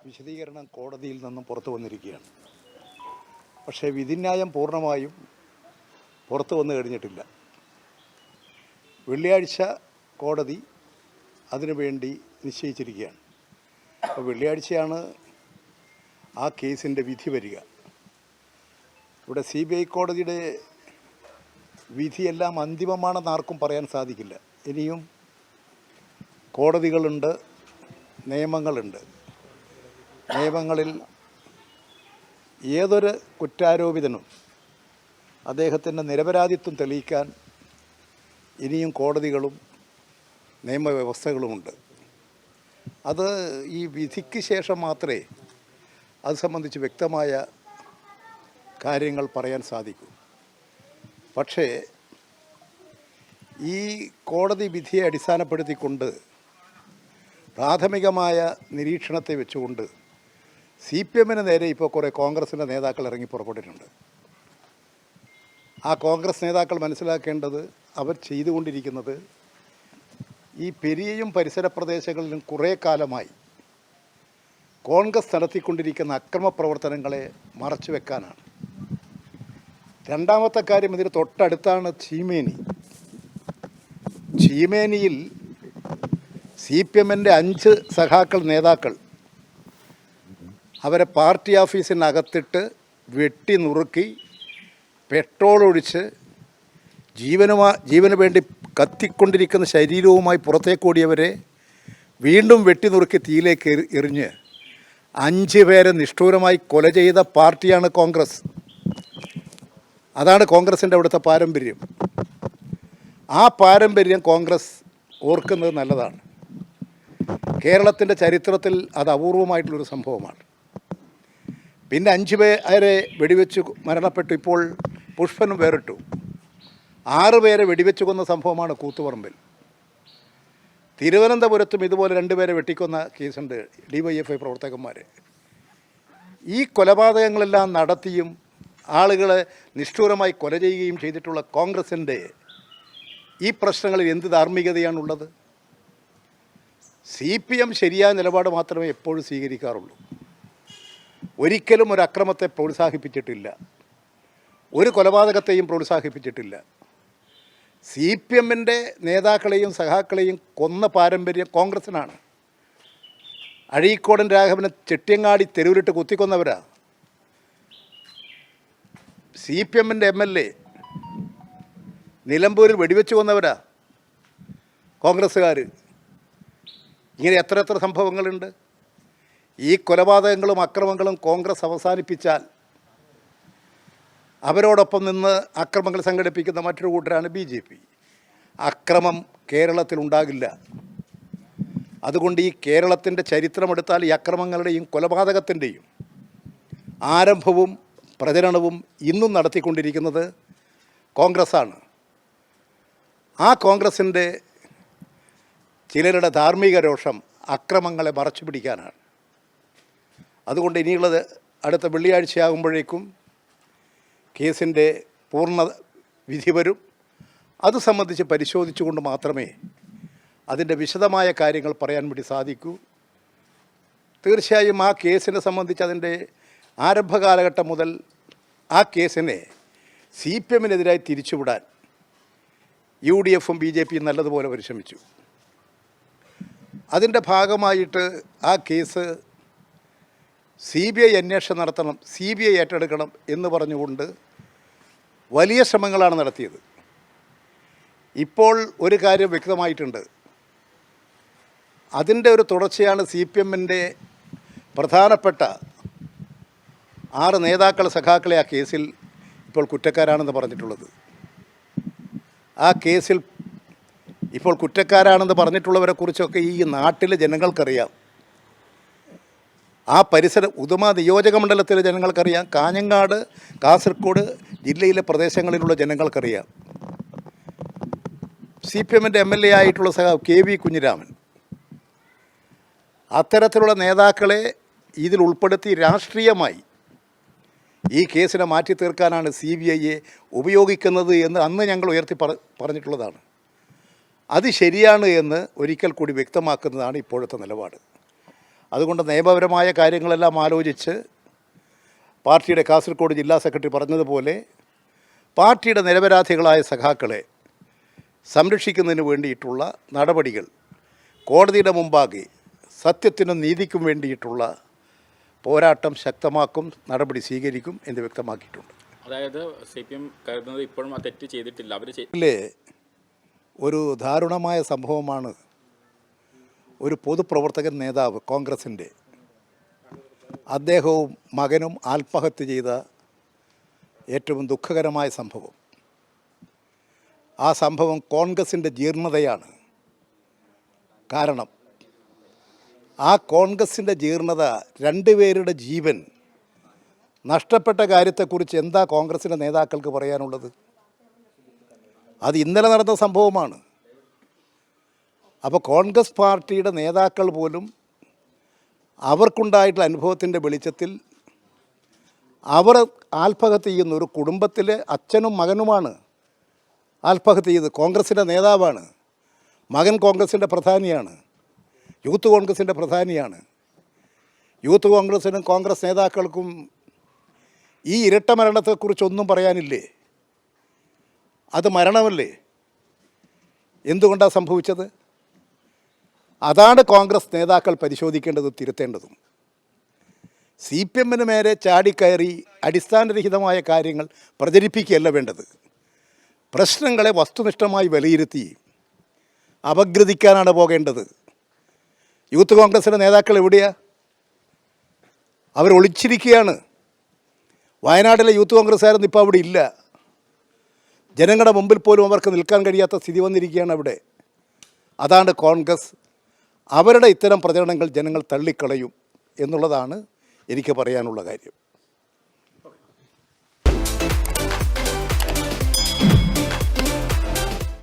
വിശദീകരണം കോടതിയിൽ നിന്നും പുറത്തു വന്നിരിക്കുകയാണ്. പക്ഷേ വിധിന്യായം പൂർണ്ണമായും പുറത്തു വന്നു കഴിഞ്ഞിട്ടില്ല. വെള്ളിയാഴ്ച കോടതി അതിനുവേണ്ടി നിശ്ചയിച്ചിരിക്കുകയാണ്. അപ്പോൾ വെള്ളിയാഴ്ചയാണ് ആ കേസിൻ്റെ വിധി വരിക. ഇവിടെ CBI കോടതിയുടെ വിധിയെല്ലാം അന്തിമമാണെന്ന് ആർക്കും പറയാൻ സാധിക്കില്ല. ഇനിയും കോടതികളുണ്ട്, നിയമങ്ങളുണ്ട്. നിയമങ്ങളിൽ ഏതൊരു കുറ്റാരോപിതനും അദ്ദേഹത്തിൻ്റെ നിരപരാധിത്വം തെളിയിക്കാൻ ഇനിയും കോടതികളും നിയമവ്യവസ്ഥകളുമുണ്ട്. അത് ഈ വിധിക്ക് ശേഷം മാത്രമേ അത് സംബന്ധിച്ച് വ്യക്തമായ കാര്യങ്ങൾ പറയാൻ സാധിക്കൂ. പക്ഷേ ഈ കോടതി വിധിയെ അടിസ്ഥാനപ്പെടുത്തിക്കൊണ്ട് പ്രാഥമികമായ നിരീക്ഷണത്തെ വെച്ചുകൊണ്ട് CPMന് നേരെ ഇപ്പോൾ കുറേ കോൺഗ്രസിൻ്റെ നേതാക്കൾ ഇറങ്ങി പുറപ്പെട്ടിട്ടുണ്ട്. ആ കോൺഗ്രസ് നേതാക്കൾ മനസ്സിലാക്കേണ്ടത് അവർ ചെയ്തുകൊണ്ടിരിക്കുന്നത് ഈ പെരിയയും പരിസര പ്രദേശങ്ങളിലും കുറേ കാലമായി കോൺഗ്രസ് നടത്തിക്കൊണ്ടിരിക്കുന്ന അക്രമ പ്രവർത്തനങ്ങളെ മറച്ചു വെക്കാനാണ്. രണ്ടാമത്തെ കാര്യം, ഇതിന് തൊട്ടടുത്താണ് ചീമേനിയിൽ CPMൻ്റെ 5 സഖാക്കൾ നേതാക്കൾ അവരെ പാർട്ടി ഓഫീസിനകത്തിട്ട് വെട്ടി നുറുക്കി പെട്രോൾ ഒഴിച്ച് ജീവന് വേണ്ടി കത്തിക്കൊണ്ടിരിക്കുന്ന ശരീരവുമായി പുറത്തേക്കോടിയവരെ വീണ്ടും വെട്ടി നുറുക്കി തീയിലേക്ക് എറിഞ്ഞ് 5 പേരെ നിഷ്ഠൂരമായി കൊല ചെയ്ത പാർട്ടിയാണ് കോൺഗ്രസ്. അതാണ് കോൺഗ്രസിൻ്റെ അവിടുത്തെ പാരമ്പര്യം. ആ പാരമ്പര്യം കോൺഗ്രസ് ഓർക്കുന്നത് നല്ലതാണ്. കേരളത്തിൻ്റെ ചരിത്രത്തിൽ അത് അപൂർവമായിട്ടുള്ളൊരു സംഭവമാണ്. പിന്നെ 5 പേരെ വെടിവെച്ച് മരണപ്പെട്ടു. ഇപ്പോൾ പുഷ്പനും വേറിട്ടു. 6 പേരെ വെടിവെച്ച് കൊന്ന സംഭവമാണ് കൂത്തുപറമ്പിൽ. തിരുവനന്തപുരത്തും ഇതുപോലെ 2 പേരെ വെട്ടിക്കൊന്ന കേസുണ്ട്, DYFI പ്രവർത്തകന്മാർ. ഈ കൊലപാതകങ്ങളെല്ലാം നടത്തിയും ആളുകളെ നിഷ്ഠൂരമായി കൊല ചെയ്യുകയും ചെയ്തിട്ടുള്ള കോൺഗ്രസിൻ്റെ ഈ പ്രശ്നങ്ങളിൽ എന്ത് ധാർമ്മികതയാണുള്ളത്? CPM ശരിയായ നിലപാട് മാത്രമേ എപ്പോഴും സ്വീകരിക്കാറുള്ളൂ. ഒരിക്കലും ഒരു അക്രമത്തെ പ്രോത്സാഹിപ്പിച്ചിട്ടില്ല, ഒരു കൊലപാതകത്തെയും പ്രോത്സാഹിപ്പിച്ചിട്ടില്ല. CPMൻ്റെ നേതാക്കളെയും സഖാക്കളെയും കൊന്ന പാരമ്പര്യം കോൺഗ്രസിനാണ്. അഴീക്കോടൻ രാഘവനെ ചെട്ടിയങ്ങാടി തെരുവിലിട്ട് കുത്തിക്കൊന്നവരാ. CPMൻ്റെ MLA നിലമ്പൂരിൽ വെടിവെച്ച് കൊന്നവരാ കോൺഗ്രസ്സുകാർ. ഇങ്ങനെ എത്ര സംഭവങ്ങളുണ്ട്. ഈ കൊലപാതകങ്ങളും അക്രമങ്ങളും കോൺഗ്രസ് അവസാനിപ്പിച്ചാൽ അവരോടൊപ്പം നിന്ന് അക്രമങ്ങൾ സംഘടിപ്പിക്കുന്ന മറ്റൊരു കൂട്ടരാണ് BJP. അക്രമം കേരളത്തിലുണ്ടാകില്ല. അതുകൊണ്ട് ഈ കേരളത്തിൻ്റെ ചരിത്രമെടുത്താൽ ഈ അക്രമങ്ങളുടെയും കൊലപാതകത്തിൻ്റെയും ആരംഭവും പ്രചരണവും ഇന്നും നടത്തിക്കൊണ്ടിരിക്കുന്നത് കോൺഗ്രസ്സാണ്. ആ കോൺഗ്രസിൻ്റെ ചിലരുടെ ധാർമ്മിക രോഷം അക്രമങ്ങളെ മറച്ചു പിടിക്കാനാണ്. അതുകൊണ്ട് ഇനിയുള്ളത് അടുത്ത വെള്ളിയാഴ്ചയാകുമ്പോഴേക്കും കേസിൻ്റെ പൂർണ്ണ വിധി വരും. അത് സംബന്ധിച്ച് പരിശോധിച്ചുകൊണ്ട് മാത്രമേ അതിൻ്റെ വിശദമായ കാര്യങ്ങൾ പറയാൻ വേണ്ടി സാധിക്കൂ. തീർച്ചയായും ആ കേസിനെ സംബന്ധിച്ച് അതിൻ്റെ ആരംഭകാലഘട്ടം മുതൽ ആ കേസിനെ CPMനെതിരായി തിരിച്ചുവിടാൻ UDFും BJPയും നല്ലതുപോലെ പരിശ്രമിച്ചു. അതിൻ്റെ ഭാഗമായിട്ട് ആ കേസ് CBI അന്വേഷണം നടത്തണം, CBI ഏറ്റെടുക്കണം എന്ന് പറഞ്ഞുകൊണ്ട് വലിയ ശ്രമങ്ങളാണ് നടത്തിയത്. ഇപ്പോൾ ഒരു കാര്യം വ്യക്തമായിട്ടുണ്ട്. അതിൻ്റെ ഒരു തുടർച്ചയാണ് CPMൻ്റെ പ്രധാനപ്പെട്ട 6 നേതാക്കൾ സഖാക്കളെ ആ കേസിൽ ഇപ്പോൾ കുറ്റക്കാരാണെന്ന് പറഞ്ഞിട്ടുള്ളത്. ആ കേസിൽ ഇപ്പോൾ കുറ്റക്കാരാണെന്ന് പറഞ്ഞിട്ടുള്ളവരെക്കുറിച്ചൊക്കെ ഈ നാട്ടിലെ ജനങ്ങൾക്കറിയാം. ആ പരിസര ഉദുമ നിയോജക മണ്ഡലത്തിലെ ജനങ്ങൾക്കറിയാം. കാഞ്ഞങ്ങാട്, കാസർഗോഡ് ജില്ലയിലെ പ്രദേശങ്ങളിലുള്ള ജനങ്ങൾക്കറിയാം. CPMൻ്റെ MLA ആയിട്ടുള്ള സഖാവ് KV കുഞ്ഞിരാമൻ അത്തരത്തിലുള്ള നേതാക്കളെ ഇതിൽ ഉൾപ്പെടുത്തി രാഷ്ട്രീയമായി ഈ കേസിനെ മാറ്റി തീർക്കാനാണ് CBIയെ ഉപയോഗിക്കുന്നത് എന്ന് അന്ന് ഞങ്ങൾ ഉയർത്തി പറഞ്ഞിട്ടുള്ളതാണ്. അത് ശരിയാണ് എന്ന് ഒരിക്കൽ കൂടി വ്യക്തമാക്കുന്നതാണ് ഇപ്പോഴത്തെ നിലപാട്. അതുകൊണ്ട് നിയമപരമായ കാര്യങ്ങളെല്ലാം ആലോചിച്ച് പാർട്ടിയുടെ കാസർഗോഡ് ജില്ലാ സെക്രട്ടറി പറഞ്ഞതുപോലെ പാർട്ടിയുടെ നിരപരാധികളായ സഖാക്കളെ സംരക്ഷിക്കുന്നതിന് വേണ്ടിയിട്ടുള്ള നടപടികൾ കോടതിയുടെ മുമ്പാകെ സത്യത്തിനും നീതിക്കും വേണ്ടിയിട്ടുള്ള പോരാട്ടം ശക്തമാക്കും, നടപടി സ്വീകരിക്കും എന്ന് വ്യക്തമാക്കിയിട്ടുണ്ട്. അതായത് CPM കരുതുന്നത് ഇപ്പോഴും ആ തെറ്റ് ചെയ്തിട്ടില്ല. ഒരു ദാരുണമായ സംഭവമാണ് ഒരു പൊതുപ്രവർത്തകൻ നേതാവ് കോൺഗ്രസിൻ്റെ അദ്ദേഹവും മകനും ആത്മഹത്യ ചെയ്ത ഏറ്റവും ദുഃഖകരമായ സംഭവം. ആ സംഭവം കോൺഗ്രസിൻ്റെ ജീർണതയാണ് കാരണം. ആ കോൺഗ്രസിൻ്റെ ജീർണത, രണ്ടുപേരുടെ ജീവൻ നഷ്ടപ്പെട്ട കാര്യത്തെക്കുറിച്ച് എന്താ കോൺഗ്രസിൻ്റെ നേതാക്കൾക്ക് പറയാനുള്ളത്? അത് ഇന്നലെ നടന്ന സംഭവമാണ്. അപ്പോൾ കോൺഗ്രസ് പാർട്ടിയുടെ നേതാക്കൾ പോലും അവർക്കുണ്ടായിട്ടുള്ള അനുഭവത്തിൻ്റെ വെളിച്ചത്തിൽ അവർ ആത്മഹത്യ ചെയ്യുന്ന ഒരു കുടുംബത്തിലെ അച്ഛനും മകനുമാണ് ആത്മഹത്യ ചെയ്ത്. കോൺഗ്രസിൻ്റെ നേതാവാണ്, മകൻ കോൺഗ്രസിൻ്റെ പ്രധാനിയാണ്, യൂത്ത് കോൺഗ്രസിൻ്റെ പ്രധാനിയാണ്. യൂത്ത് കോൺഗ്രസിനും കോൺഗ്രസ് നേതാക്കൾക്കും ഈ ഇരട്ട മരണത്തെക്കുറിച്ചൊന്നും പറയാനില്ലേ? അത് മരണമല്ലേ? എന്തുകൊണ്ടാണ് സംഭവിച്ചത്? അതാണ് കോൺഗ്രസ് നേതാക്കൾ പരിശോധിക്കേണ്ടതും തിരുത്തേണ്ടതും. CPMന് മേലെ ചാടിക്കയറി അടിസ്ഥാനരഹിതമായ കാര്യങ്ങൾ പ്രചരിപ്പിക്കുകയല്ല വേണ്ടത്. പ്രശ്നങ്ങളെ വസ്തുനിഷ്ഠമായി വിലയിരുത്തി അപഗ്രഥിക്കാനാണ് പോകേണ്ടത്. യൂത്ത് കോൺഗ്രസിൻ്റെ നേതാക്കൾ എവിടെയാ? അവർ ഒളിച്ചിരിക്കുകയാണ്. വയനാട്ടിലെ യൂത്ത് കോൺഗ്രസ്സുകാരൊന്നും ഇപ്പോൾ അവിടെ ഇല്ല. ജനങ്ങളുടെ മുമ്പിൽ പോലും അവർക്ക് നിൽക്കാൻ കഴിയാത്ത സ്ഥിതി വന്നിരിക്കുകയാണ് അവിടെ. അതാണ് കോൺഗ്രസ്. അവരുടെ ഇത്തരം പ്രചരണങ്ങൾ ജനങ്ങൾ തള്ളിക്കളയും എന്നുള്ളതാണ് എനിക്ക് പറയാനുള്ള കാര്യം.